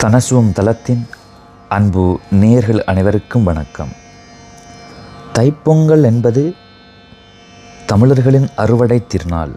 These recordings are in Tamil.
தனசுவம் தளத்தின் அன்பு நேயர்கள் அனைவருக்கும் வணக்கம். தைப்பொங்கல் என்பது தமிழர்களின் அறுவடை திருநாள்,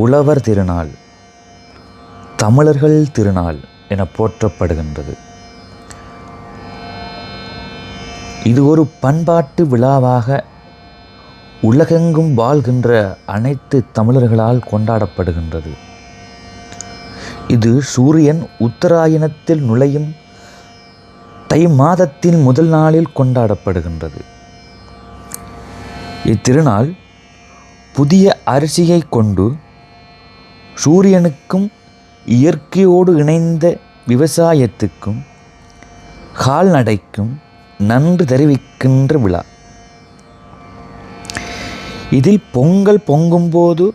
உழவர் திருநாள், தமிழர்கள் திருநாள் என போற்றப்படுகின்றது. இது ஒரு பண்பாட்டு விழாவாக உலகெங்கும் வாழ்கின்ற அனைத்து தமிழர்களால் கொண்டாடப்படுகின்றது. இது சூரியன் உத்தராயணத்தில் நுழையும் தை மாதத்தின் முதல் நாளில் கொண்டாடப்படுகின்றது. இத்திருநாள் புதிய அரிசியை கொண்டு சூரியனுக்கும் இயற்கையோடு இணைந்த விவசாயத்துக்கும் கால்நடைக்கும் நன்றி தெரிவிக்கின்ற விழா. இதில் பொங்கல் பொங்கும்போது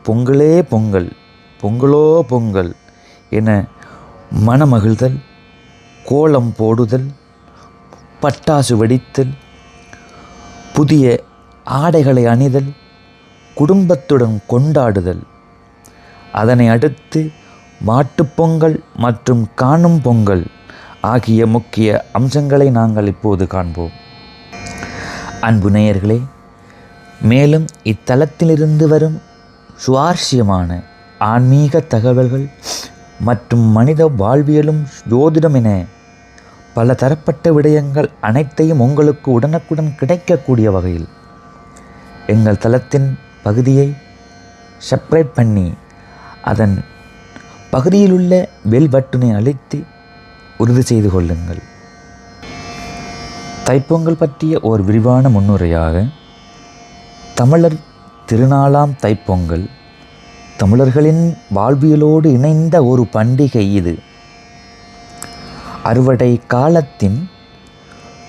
பொங்கலே பொங்கல், பொங்கலோ பொங்கல் என மனமகிழ்தல், கோலம் போடுதல், பட்டாசு வெடித்தல், புதிய ஆடைகளை அணிதல், குடும்பத்துடன் கொண்டாடுதல், அதனை அடுத்து மாட்டுப்பொங்கல் மற்றும் காணும் பொங்கல் ஆகிய முக்கிய அம்சங்களை நாங்கள் இப்போது காண்போம். அன்பு நேயர்களே, மேலும் இத்தலத்திலிருந்து வரும் சுவாரஸ்யமான ஆன்மீக தகவல்கள் மற்றும் மனித வாழ்வியலும் ஜோதிடம் என பல தரப்பட்ட விடயங்கள் அனைத்தையும் உங்களுக்கு உடனுக்குடன் கிடைக்கக்கூடிய வகையில் எங்கள் தளத்தின் பகுதியை சப்ஸ்கிரைப் பண்ணி அதன் பகுதியில் உள்ள பெல் பட்டனை அழுத்தி உறுதி செய்து கொள்ளுங்கள். தைப்பொங்கல் பற்றிய ஒரு விரிவான முன்னுரையாக, தமிழர் திருநாளாம் தைப்பொங்கல் தமிழர்களின் வாழ்வியலோடு இணைந்த ஒரு பண்டிகை. இது அறுவடை காலத்தின்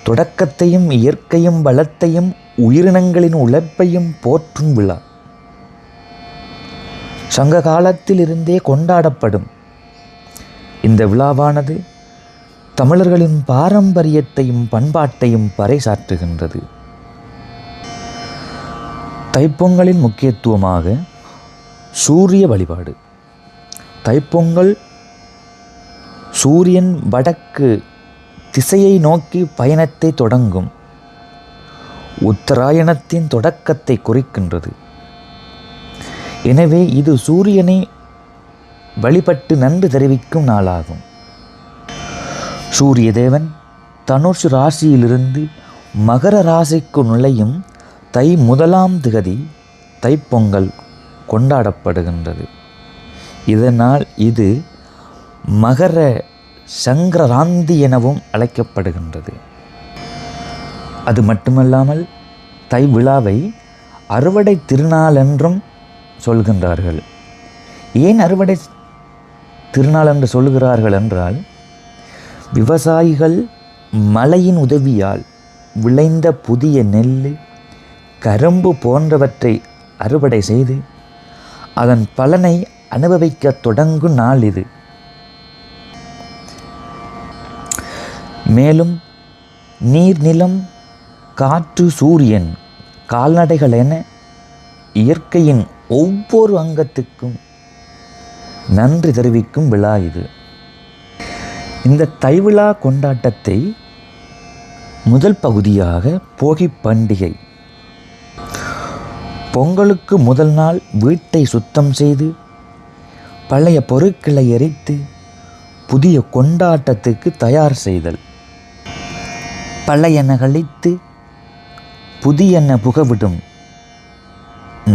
தொடக்கத்தையும் இயற்கையும் வளத்தையும் உயிரினங்களின் உழைப்பையும் போற்றும் விழா. சங்க காலத்தில் இருந்தே கொண்டாடப்படும் இந்த விழாவானது தமிழர்களின் பாரம்பரியத்தையும் பண்பாட்டையும் பறைசாற்றுகின்றது. தைப்பொங்கலின் முக்கியத்துவமாக சூரிய வழிபாடு. தைப்பொங்கல் சூரியன் வடக்கு திசையை நோக்கி பயணத்தை தொடங்கும் உத்தராயணத்தின் தொடக்கத்தை குறிக்கின்றது. எனவே இது சூரியனை வழிபட்டு நன்றி தெரிவிக்கும் நாளாகும். சூரிய தேவன் தனுஷ் ராசியிலிருந்து மகர ராசிக்கு நுழையும் தை முதலாம் திகதி தைப்பொங்கல் கொண்டாடப்படுகின்றது. இதனால் இது மகர சங்கராந்தி எனவும் அழைக்கப்படுகின்றது. அது மட்டுமல்லாமல் தை விழாவை அறுவடை திருநாள் என்றும் சொல்கின்றார்கள். ஏன் அறுவடை திருநாள் என்று சொல்கிறார்கள் என்றால், விவசாயிகள் மழையின் உதவியால் விளைந்த புதிய நெல், கரும்பு போன்றவற்றை அறுவடை செய்து அதன் பலனை அனுபவிக்க தொடங்கும் நாள் இது. மேலும் நீர், நிலம், காற்று, சூரியன், கால்நடைகள் என இயற்கையின் ஒவ்வொரு அங்கத்துக்கும் நன்றி தெரிவிக்கும் விழா இது. இந்த தைவிழா கொண்டாட்டத்தை முதல் பகுதியாக போகி பண்டிகை. பொங்கலுக்கு முதல் நாள் வீட்டை சுத்தம் செய்து பழைய பொருட்களை எரித்து புதிய கொண்டாட்டத்துக்கு தயார் செய்தல், பழையன கழித்து புதியன புகவிடும்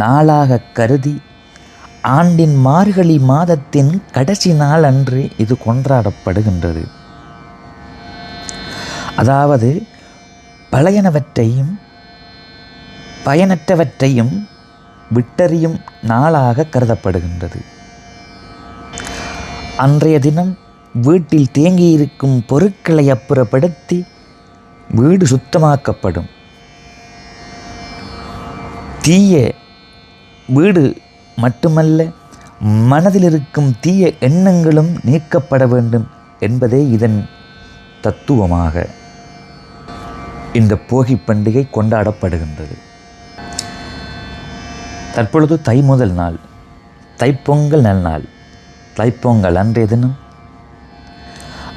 நாளாக கருதி ஆண்டின் மார்கழி மாதத்தின் கடைசி நாள் அன்று இது கொண்டாடப்படுகின்றது. அதாவது பழையனவற்றையும் பயனற்றவற்றையும் விட்டறியும் நாளாக கருதப்படுகின்றது. அன்றைய தினம் வீட்டில் தேங்கியிருக்கும் பொருட்களை அப்புறப்படுத்தி வீடு சுத்தமாக்கப்படும். தீய வீடு மட்டுமல்ல, மனதில் இருக்கும் தீய எண்ணங்களும் நீக்கப்பட வேண்டும் என்பதே இதன் தத்துவமாக இந்த போகி பண்டிகை கொண்டாடப்படுகின்றது. தற்பொழுது தை முதல் நாள், தைப்பொங்கல் நல்நாள். தைப்பொங்கல் அன்றைய தினம்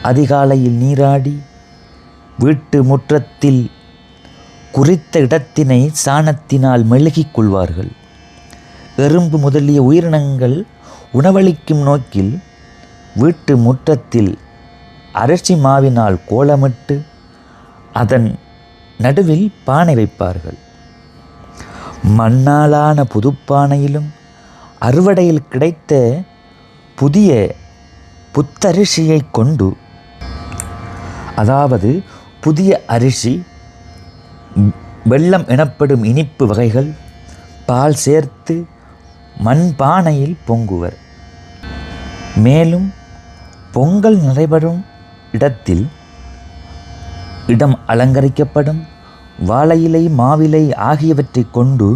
அதிகாலையில் நீராடி வீட்டு முற்றத்தில் குறித்த இடத்தினை சாணத்தினால் மெழுகிக் கொள்வார்கள். எறும்பு முதலிய உயிரினங்கள் உணவளிக்கும் நோக்கில் வீட்டு முற்றத்தில் அரிசி மாவினால் கோலமிட்டு அதன் நடுவில் பானை வைப்பார்கள். மண்ணாலான புதுப்பானையிலும் அறுவடையில் கிடைத்த புதிய புத்தரிசியை கொண்டு, அதாவது புதிய அரிசி, வெல்லம் எனப்படும் இனிப்பு வகைகள், பால் சேர்த்து மண்பானையில் பொங்குவர். மேலும் பொங்கல் நடைபெறும் இடத்தில் இடம் அலங்கரிக்கப்படும். வாழையிலை, மாவிலை ஆகியவற்றை கொண்டு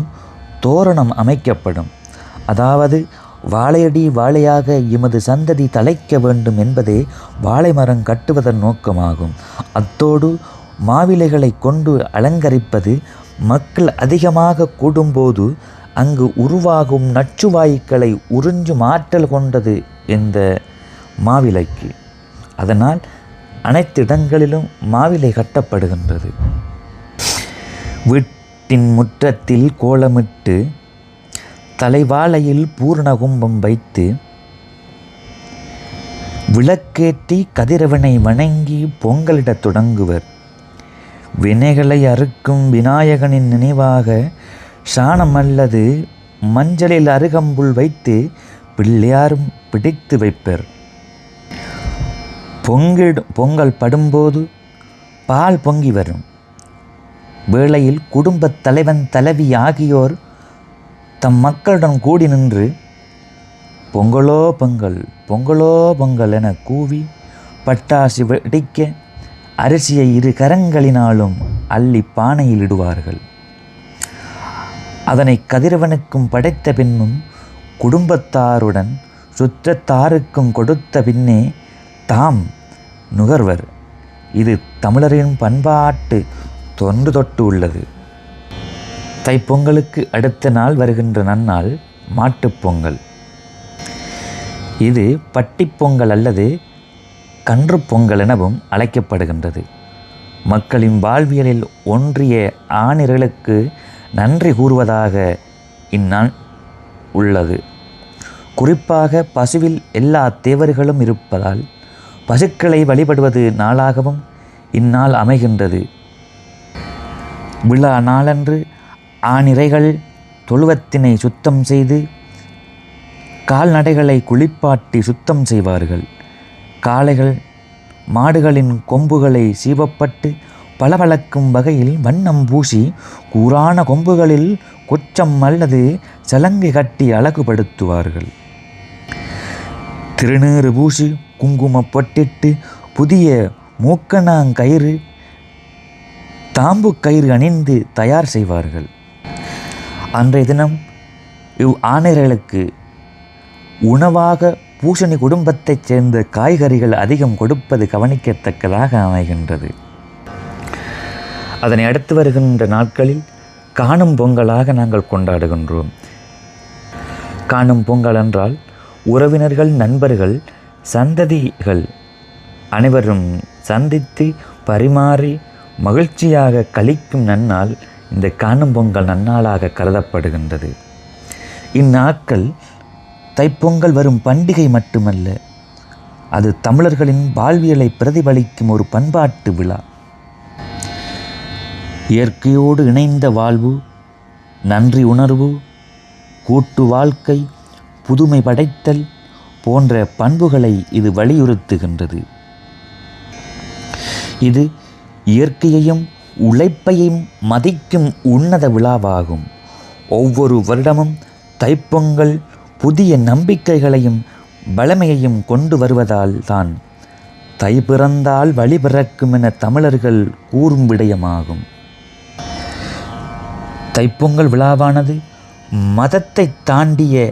தோரணம் அமைக்கப்படும். அதாவது வாழையடி வாழையாக எமது சந்ததி தலைக்க வேண்டும் என்பதே வாழை மரம் கட்டுவதன் நோக்கமாகும். அத்தோடு மாவிலைகளை கொண்டு அலங்கரிப்பது மக்கள் அதிகமாக கூடும்போது அங்கு உருவாகும் நச்சுவாயுக்களை உறிஞ்சும் ஆற்றல் கொண்டது இந்த மாவிலைக்கு. அதனால் அனைத்து இடங்களிலும் மாவிலை கட்டப்படுகின்றது. வீட்டின் முற்றத்தில் கோலமிட்டு தலைவாழையில் பூரண கும்பம் வைத்து விளக்கேற்றி கதிரவனை வணங்கி பொங்கலிடத் தொடங்குவர். வினைகளை அறுக்கும் விநாயகனின் நினைவாக சாணம் அல்லது மஞ்சளில் அருகம்புல் வைத்து பிள்ளையாரும் பிடித்து வைப்பர். பொங்கல் படும்போது பால் பொங்கி வரும் வேளையில் குடும்பத் தலைவன் தலைவி ஆகியோர் தம் மக்களுடன் கூடி நின்று பொங்கலோ பொங்கல், பொங்கலோ பொங்கல் என கூவி பட்டாசு வெடிக்க அரிசியை இரு கரங்களினாலும் அள்ளி பானையில் இடுவார்கள். அதனை கதிரவனுக்கும் படைத்த பின்னும் குடும்பத்தாருடன் சுற்றத்தாருக்கும் கொடுத்த பின்னே தாம் நுகர்வர். இது தமிழரின் பண்பாட்டு தொன்று தொட்டு உள்ளது. தைப்பொங்கலுக்கு அடுத்த நாள் வருகின்ற நன்னாள் மாட்டுப்பொங்கல். இது பட்டிப்பொங்கல் அல்லது கன்று பொங்கல் எனவும் அழைக்கப்படுகின்றது. மக்களின் வாழ்வியலில் ஒன்றிய ஆணிர்களுக்கு நன்றி கூறுவதாக இந்நாள் உள்ளது. குறிப்பாக பசுவில் எல்லா தேவர்களும் இருப்பதால் பசுக்களை வழிபடுவது நாளாகவும் இந்நாள் அமைகின்றது. விழா நாளன்று ஆணிரைகள் தொழுவத்தினை சுத்தம் செய்து கால்நடைகளை குளிப்பாட்டி சுத்தம் செய்வார்கள். காளைகள் மாடுகளின் கொம்புகளை சீவப்பட்டு பளபளக்கும் வகையில் வண்ணம் பூசி கூரான கொம்புகளில் கொச்சம் அல்லது சலங்கை கட்டி அழகுபடுத்துவார்கள். திருநீறு பூசி குங்கும பொட்டிட்டு புதிய மூக்கணாங்கயிறு தாம்பு கயிறு அணிந்து தயார் செய்வார்கள். அன்றைய தினம் இவ் ஆணையர்களுக்கு உணவாக பூசணி குடும்பத்தைச் சேர்ந்த காய்கறிகள் அதிகம் கொடுப்பது கவனிக்கத்தக்கதாக அமைகின்றது. அதனை அடுத்து வருகின்ற நாட்களில் காணும் பொங்கலாக நாங்கள் கொண்டாடுகின்றோம். காணும் பொங்கல் என்றால் உறவினர்கள், நண்பர்கள், சந்ததிகள் அனைவரும் சந்தித்து பரிமாறி மகிழ்ச்சியாக கழிக்கும் நன்னாள் இந்த காணும் பொங்கல் நன்னாளாக கருதப்படுகின்றது. இந்நாட்கள் தைப்பொங்கல் வரும் பண்டிகை மட்டுமல்ல, அது தமிழர்களின் வாழ்வியலை பிரதிபலிக்கும் ஒரு பண்பாட்டு விழா. இயற்கையோடு இணைந்த வாழ்வு, நன்றி உணர்வு, கூட்டு வாழ்க்கை, புதுமை படைத்தல் போன்ற பண்புகளை இது வலியுறுத்துகின்றது. இது இயற்கையையும் உழைப்பையும் மதிக்கும் உன்னத விழாவாகும். ஒவ்வொரு வருடமும் தைப்பொங்கல் புதிய நம்பிக்கைகளையும் வளமையையும் கொண்டு வருவதால் தான் தை பிறந்தால் வழி பிறக்கும் என தமிழர்கள் கூறும் விடயமாகும். தைப்பொங்கல் விழாவானது மதத்தை தாண்டிய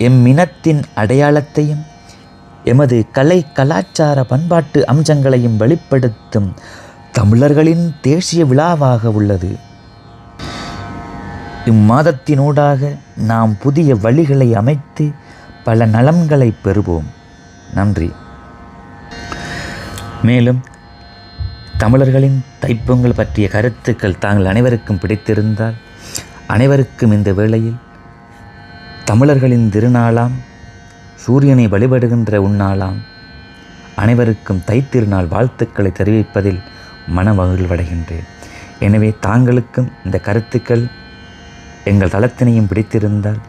எம்மினத்தின் அடையாளத்தையும் எமது கலை கலாச்சார பண்பாட்டு அம்சங்களையும் வெளிப்படுத்தும் தமிழர்களின் தேசிய விழாவாக உள்ளது. இம்மாதத்தினூடாக நாம் புதிய வழிகளை அமைத்து பல நலன்களை பெறுவோம். நன்றி. மேலும் தமிழர்களின் தைப்பொங்கல் பற்றிய கருத்துக்கள் தாங்கள் அனைவருக்கும் பிடித்திருந்தால் அனைவருக்கும் இந்த வேளையில் தமிழர்களின் திருநாளாம் சூரியனை வழிபடுகின்ற உன்னாளாம் அனைவருக்கும் தைத்திருநாள் வாழ்த்துக்களை தெரிவிப்பதில் மனமகிழ்வடைகின்றேன். எனவே தாங்களுக்கும் இந்த கருத்துக்கள் எங்கள் தளத்தினையும் பிடித்திருந்தால்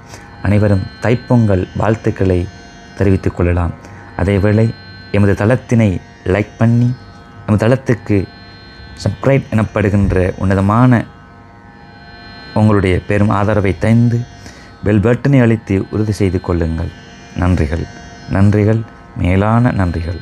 அனைவரும் தைப்பொங்கல் வாழ்த்துக்களை தெரிவித்துக் கொள்ளலாம். அதேவேளை எமது தளத்தினை லைக் பண்ணி எமது தளத்துக்கு சப்ஸ்கிரைப் எனப்படுகின்ற உன்னதமான உங்களுடைய பெரும் ஆதரவை தந்து பெல் பட்டனை அளித்து உறுதி செய்து கொள்ளுங்கள். நன்றிகள், மேலான நன்றிகள்.